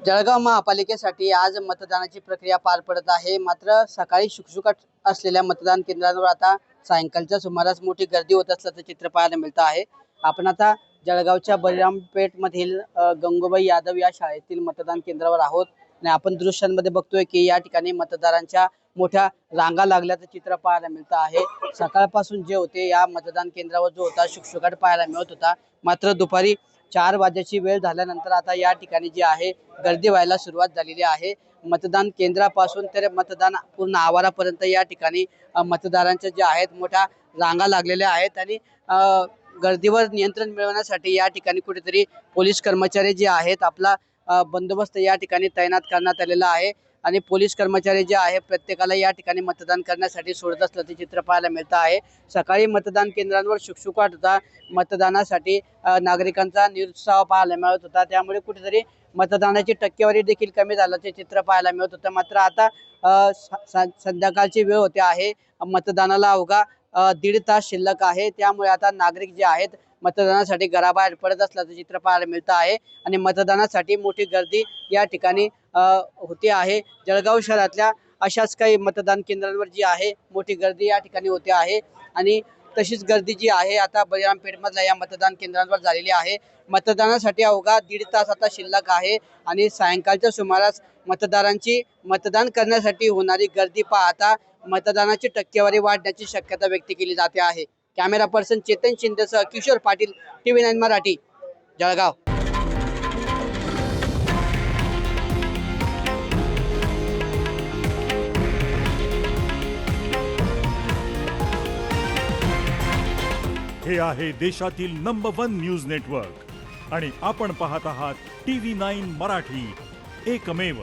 जळगाव महापालिकेसाठी आज मतदानाची प्रक्रिया पार पडत आहे। मात्र सकाळी शुकशुकाट असलेल्या मतदान केंद्रांवर आता सायंकाळच्या सुमारास मोठी गर्दी होत असल्याचं चित्र पाहायला मिळतं आहे। आपण आता जळगावच्या बळीरामपेठ मधील गंगूबाई यादव या शाळेतील मतदान केंद्रावर आहोत आणि आपण दृश्यांमध्ये बघतोय की या ठिकाणी मतदारांच्या मोठ्या रांगा लागल्याचं चित्र पाहायला मिळतं आहे। सकाळपासून जे होते या मतदान केंद्रावर जो होता शुकशुकाट पाहायला मिळत होता, मात्र दुपारी 4 वाजेची वेळ झाल्यानंतर आता या ठिकाणी जी आहे गर्दी व्हायला सुरुवात झालेली आहे। मतदान केंद्रापासून तर मतदान पूर्ण आवारापर्यंत या ठिकाणी मतदारांच्या जे आहेत मोठ्या रांगा लागलेल्या आहेत आणि गर्दीवर नियंत्रण मिळवण्यासाठी या ठिकाणी कुठेतरी पोलीस कर्मचारी जे आहेत आपला बंदोबस्त या ठिकाणी तैनात करण्यात आलेला आहे आणि पोलीस कर्मचारी जे आहे प्रत्येकाला या ठिकाणी मतदान करण्यासाठी सोडत असल्याचे चित्र पाहायला मिळतं आहे। सकाळी मतदान केंद्रांवर शुकशुकाट होता, मतदानासाठी नागरिकांचा निरुत्साह पाहायला मिळत होता, त्यामुळे कुठेतरी मतदानाची टक्केवारी देखील कमी झाल्याचे चित्र पाहायला मिळत होतं। मात्र आता संध्याकाळची वेळ होते आहे, मतदानाला अवघा 1.5 तास शिल्लक आहे, त्यामुळे आता नागरिक जे आहेत मतदानासाठी घराबाहेर पडत असल्याचं चित्र पाहायला मिळतं आहे आणि मतदानासाठी मोठी गर्दी या ठिकाणी होते आहे। जळगाव शहरातल्या अशाच काही मतदान केंद्रांवर जी आहे मोठी गर्दी या ठिकाणी होते आहे आणि तशीच गर्दी जी आहे आता बळीरामपेठ मधल्या या मतदान केंद्रांवर झालेली आहे। मतदानासाठी अवघा 1.5 तास आता शिल्लक आहे आणि सायंकाळच्या सुमारास मतदारांची मतदान करण्यासाठी होणारी गर्दी पाहता मतदानाची टक्केवारी वाढण्याची शक्यता व्यक्त केली जाते आहे। कॅमेरा पर्सन चेतन शिंदेसह किशोर पाटील, TV9 मराठी, जळगाव। हे आहे देशातील नंबर 1 न्यूज नेटवर्क आणि आपण पाहत आहात TV9 मराठी, एकमेव।